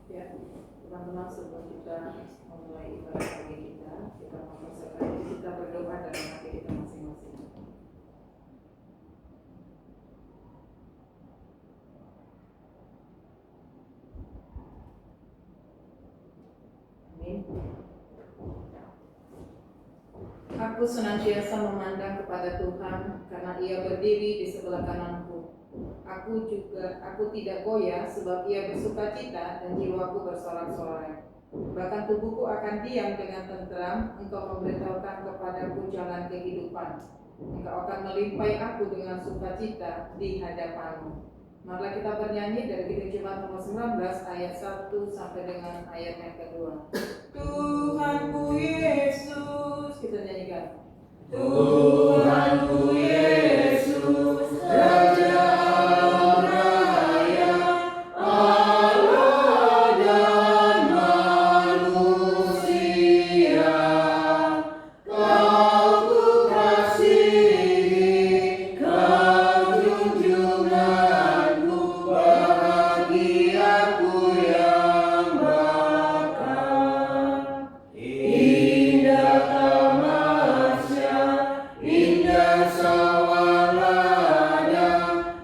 Ya, teman-teman, sebelum kita memulai ibadah pagi kita mempersiapkan diri, kita berdoa dalam hati kita masing-masing. Amin. Aku senantiasa memandang kepada Tuhan karena Ia berdiri di sebelah kananku. Aku tidak goyah sebab Ia bersukacita dan jiwaku bersorak-sorai. Bahkan tubuhku akan diam dengan tenteram. Engkau memberitahukan kepadaku jalan kehidupan. Engkau akan melimpahi aku dengan sukacita di hadapanmu. Marilah kita bernyanyi dari Kidung Jemaat nomor 19 ayat 1 sampai dengan ayat yang kedua. Tuhanku Yesus, kita nyanyikan. Tuhanku Yesus, Raja Raya, Allah dan manusia. Kau ku kasihi, Kau junjunganku, bahagiaku yang bakal. Indah tamasya, indah sawaladang,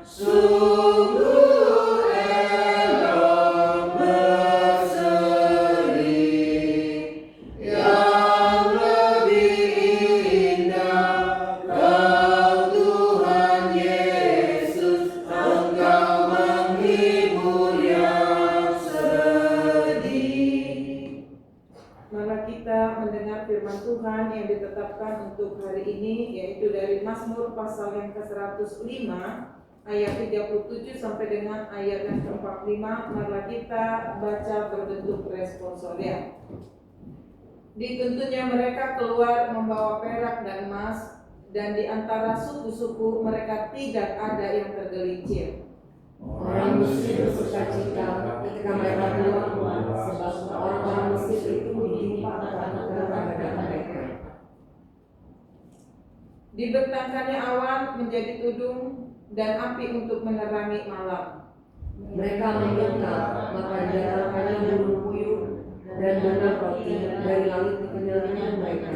sungguh elok berseri. Yang lebih indah, Kau Tuhan Yesus, Engkau menghibur yang sedih. Mari kita mendengar firman Tuhan yang ditetapkan untuk hari ini, yaitu dari Mazmur pasal yang ke-105 ayat 37 sampai dengan ayat yang ke-45. Mari kita baca berbentuk responsorial. Dituntutnya mereka keluar membawa perak dan emas, dan di antara suku-suku mereka tidak ada yang tergelincir. Orang Mesir bersukacita ketika mereka keluar, sebab orang-orang Mesir itu ditimpakan kepada mereka. Dibentangkannya awan menjadi tudung dan api untuk menerangi malam. Mereka membentang, maka didatangkannya burung puyuh dan benar roti dari langit ke penyelingan mereka.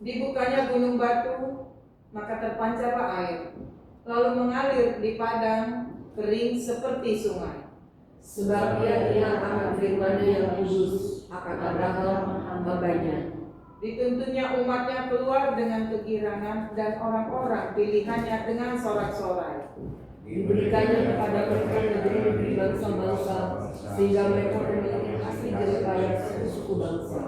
Dibukanya gunung batu, maka terpancarlah air, lalu mengalir di padang kering seperti sungai. Sebab Ia akan firman-Nya yang kudus akan Abraham hamba-Nya. Dituntutnya umatnya keluar dengan kegirangan, dan orang-orang pilihannya dengan sorak-sorai. Diberikannya kepada mereka negeri-negeri bangsa-bangsa, sehingga mereka memiliki hasil jeripaya suku-suku bangsa.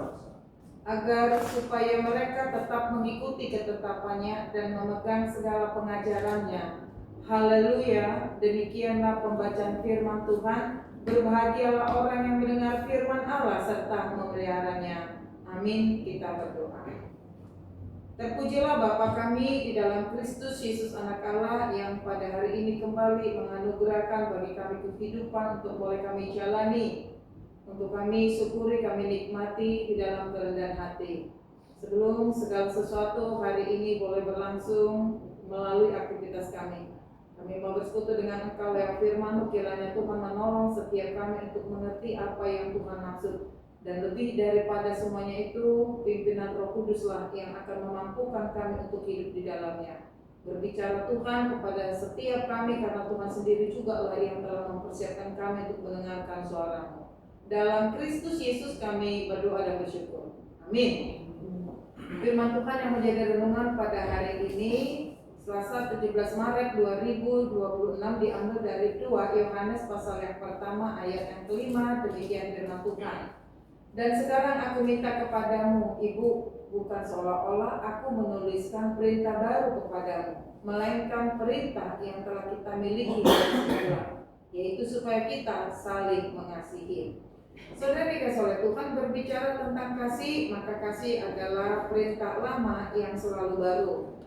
Agar supaya mereka tetap mengikuti ketetapannya dan memegang segala pengajarannya. Haleluya, demikianlah pembacaan firman Tuhan. Berbahagialah orang yang mendengar firman Allah serta memeliharanya. Amin. Kita berdoa. Terpujilah Bapa kami di dalam Kristus Yesus Anak Allah, yang pada hari ini kembali menganugerahkan bagi kami kehidupan untuk boleh kami jalani, untuk kami syukuri, kami nikmati di dalam kerendahan hati. Sebelum segala sesuatu hari ini boleh berlangsung melalui aktivitas kami mau bersekutu dengan Engkau lewat firman-Mu. Kiranya Tuhan menolong setiap kami untuk mengerti apa yang Tuhan maksud. Dan lebih daripada semuanya itu, pimpinan Roh Kuduslah yang akan memampukan kami untuk hidup di dalamnya. Berbicara Tuhan kepada setiap kami, karena Tuhan sendiri juga lah yang telah mempersiapkan kami untuk mendengarkan suara-Mu. Dalam Kristus Yesus kami berdoa dan bersyukur. Amin. Firman Tuhan yang menjadi renungan pada hari ini, Selasa 17 Maret 2026, diambil dari 2 Yohanes pasal yang pertama ayat yang kelima. Demikian firman Tuhan. Dan sekarang aku minta kepadamu, Ibu, bukan seolah-olah aku menuliskan perintah baru kepadamu, melainkan perintah yang telah kita miliki dari semula, yaitu supaya kita saling mengasihi. Saudara dikasih oleh Tuhan, berbicara tentang kasih, maka kasih adalah perintah lama yang selalu baru.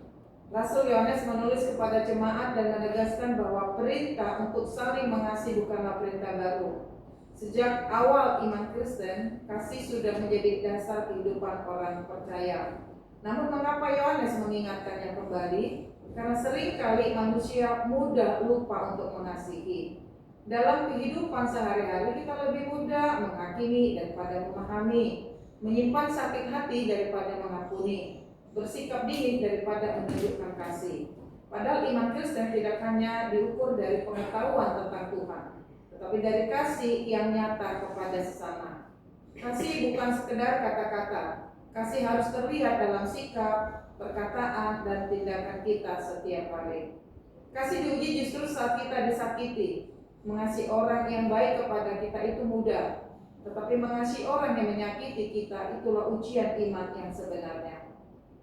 Rasul Yohanes menulis kepada jemaat dan menegaskan bahwa perintah untuk saling mengasihi bukanlah perintah baru. Sejak awal iman Kristen, kasih sudah menjadi dasar kehidupan orang percaya. Namun mengapa Yohanes mengingatkannya kembali? Karena seringkali manusia mudah lupa untuk mengasihi. Dalam kehidupan sehari-hari kita lebih mudah menghakimi daripada memahami, menyimpan sakit hati daripada mengampuni, bersikap dingin daripada menunjukkan kasih. Padahal iman Kristen tidak hanya diukur dari pengetahuan tentang Tuhan, tetapi dari kasih yang nyata kepada sesama. Kasih bukan sekedar kata-kata, kasih harus terlihat dalam sikap, perkataan, dan tindakan kita setiap hari. Kasih diuji justru saat kita disakiti. Mengasihi orang yang baik kepada kita itu mudah, tetapi mengasihi orang yang menyakiti kita itulah ujian iman yang sebenarnya.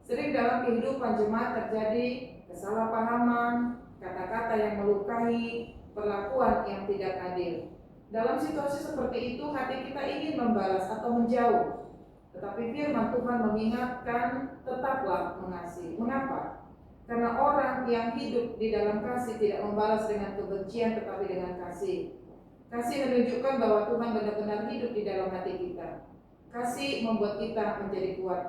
Sering dalam kehidupan jemaat terjadi kesalahpahaman, kata-kata yang melukai, perlakuan yang tidak adil. Dalam situasi seperti itu hati kita ingin membalas atau menjauh, tetapi firman Tuhan mengingatkan tetaplah mengasihi. Mengapa? Karena orang yang hidup di dalam kasih tidak membalas dengan kebencian tetapi dengan kasih. Kasih menunjukkan bahwa Tuhan benar-benar hidup di dalam hati kita. Kasih membuat kita menjadi kuat.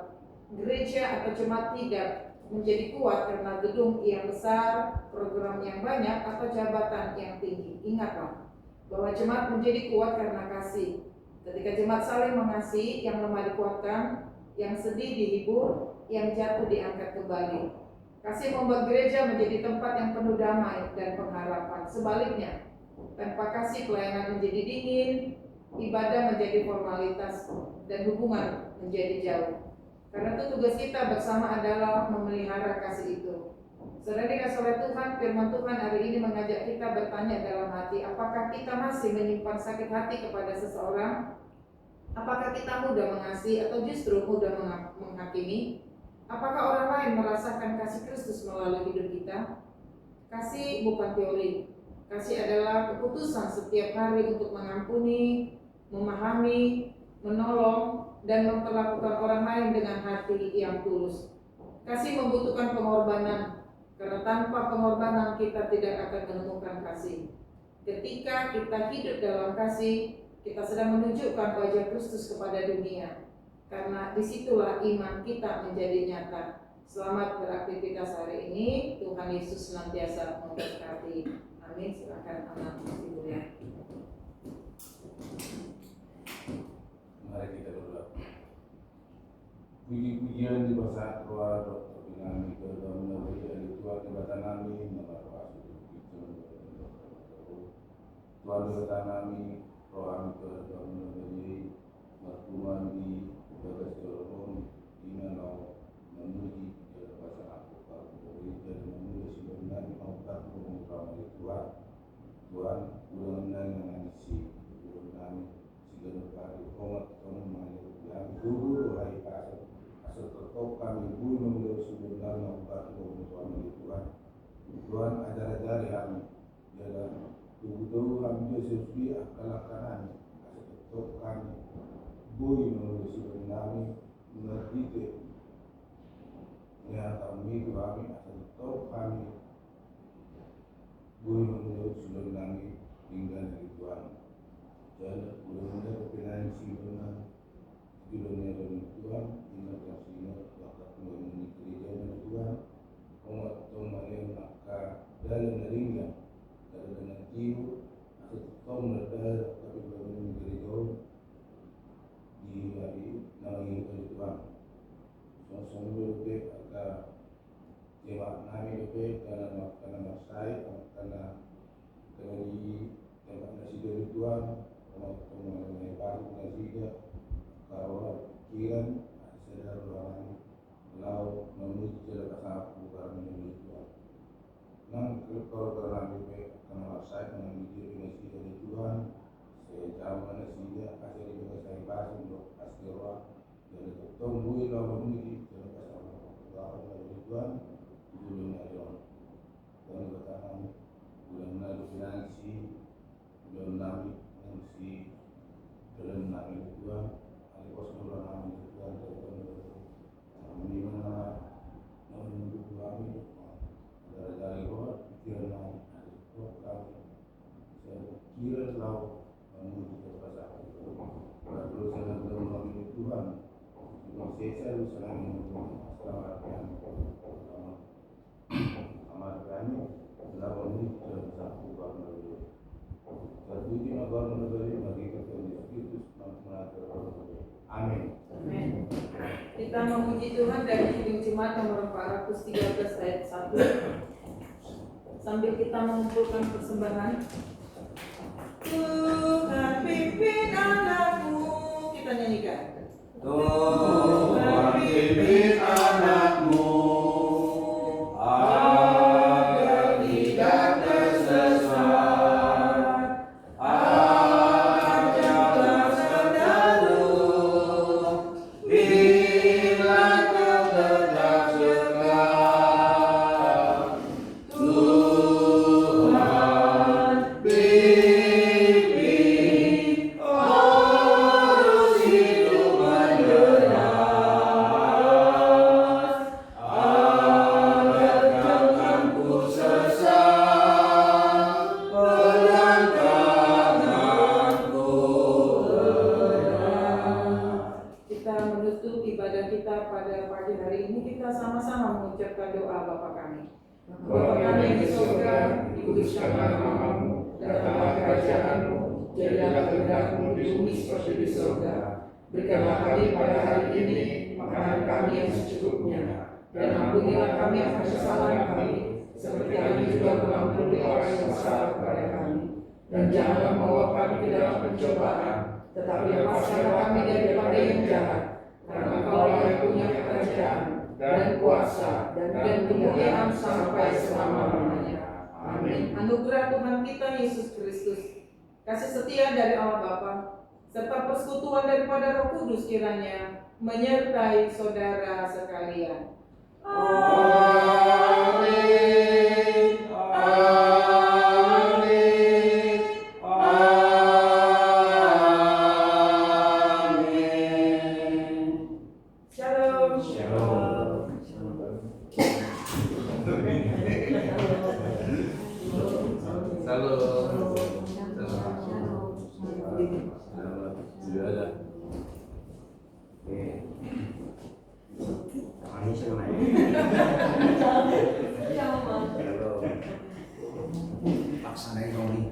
Gereja atau jemaat tidak menjadi kuat karena gedung yang besar, program yang banyak, atau jabatan yang tinggi. Ingatlah bahwa jemaat menjadi kuat karena kasih. Ketika jemaat saling mengasihi, yang lemah dikuatkan, yang sedih dihibur, yang jatuh diangkat kembali. Kasih membuat gereja menjadi tempat yang penuh damai dan pengharapan. Sebaliknya, tanpa kasih pelayanan menjadi dingin, ibadah menjadi formalitas, dan hubungan menjadi jauh. Karena itu tugas kita bersama adalah memelihara kasih itu. Saudara dikasih oleh Tuhan, firman Tuhan hari ini mengajak kita bertanya dalam hati, apakah kita masih menyimpan sakit hati kepada seseorang? Apakah kita mudah mengasihi atau justru mudah menghakimi? Apakah orang lain merasakan kasih Kristus melalui hidup kita? Kasih bukan teori. Kasih adalah keputusan setiap hari untuk mengampuni, memahami, menolong, dan memperlakukan orang lain dengan hati yang tulus. Kasih membutuhkan pengorbanan, karena tanpa pengorbanan kita tidak akan menemukan kasih. Ketika kita hidup dalam kasih, kita sedang menunjukkan wajah Kristus kepada dunia. Karena disitulah iman kita menjadi nyata. Selamat beraktivitas hari ini. Tuhan Yesus senantiasa memberkati. Amin. Silakan anak ibu ya. Mari kita berdoa. Puji-pujian di bahasa roh Dr. Pinami ke dalam nama Tuhan jabatan kami nama Tuhan jabatan kami roh kami ke dalam nama Tuhan di bagas Solomon inanau menuji dalam bahasa aku dari dari menulis sebenarnya mau tak mengutama Tuhan Tuhan ulang dengan si kami segala kali umat teman yang dulu hari kasih asal tetap kami pun menulis sebenarnya mau tak mengutama Tuhan Tuhan ajar-ajar kami dalam tubuh kami sesuai akal kanan asal tetap kami bui menulis sebenarnya mengerti ya kami asal tetap kami bui menulis sebenarnya tinggal di Tuhan dan mudah-mudahan finansi benar di dunia dan Tuhan ingat kasihnya waktu mengenai gereja Tuhan umat umat yang maka dalam ringnya dengan jiwa atau tom ada tapi belum gereja di hari nangi Tuhan sosok lebih agak jemaat nami lebih karena masai karena di tempat nasi dari Tuhan teman-teman yang baru nasinya kalau pikiran sadar orang lau menuju jalan sapu karena menuju Tuhan. Nang kalau karena lebih karena saya mengambil diri nasi dari Tuhan saya jauh nasinya kasih di bawah saya pasang untuk askerwa dari ketemu lau menuju jalan sapu dari Tuhan dulu nayon dan bertanam bulan lalu finansi bulan lalu si dalam nama Tuhan, alikos dalam nama Tuhan dari mana menunggu kami dari roh pikiran kami roh kami kira lau menuju ke pasar lalu saya dalam nama Tuhan saya selalu selamat amat kami dalam menuju ke pasar Terpuji Bapa dan Putra bagi Kristus Yesus Amin. Amin. Kita memuji Tuhan dari Kidung Jemaat nomor 413 ayat 1. Sambil kita mengumpulkan persembahan. Tuhan pimpin anakmu, kita nyanyikan. Tuhan pimpin anakmu agar tidak tersesat, ajarlah selalu bila kau tetap setia. Tuhan pimpin urus hidup menjelas, agar takkan ku sesat, pegang tanganku erat. Kita menutup ibadah kita pada pagi hari ini, kita sama-sama mengucapkan doa Bapa kami. Bapa kami yang di surga, dikuduskanlah namamu, datanglah kerajaanmu, jadilah kehendakmu di bumi seperti di surga. Berikanlah kami pada hari ini makanan kami yang secukupnya, dan ampunilah kami akan kesalahan kami, seperti kami juga mengampuni orang yang bersalah kepada kami. Dan janganlah membawa kami ke dalam pencobaan, tetapi lepaskanlah kami daripada yang jahat. Karena Engkau yang punya kerajaan dan kuasa dan kemuliaan sampai selama-lamanya. Amin. Anugerah Tuhan kita Yesus Kristus, kasih setia dari Allah Bapa, serta persekutuan daripada Roh Kudus kiranya menyertai saudara sekalian. Amin. Amin. Amin. Shalom. Shalom. Laksanain dong nih.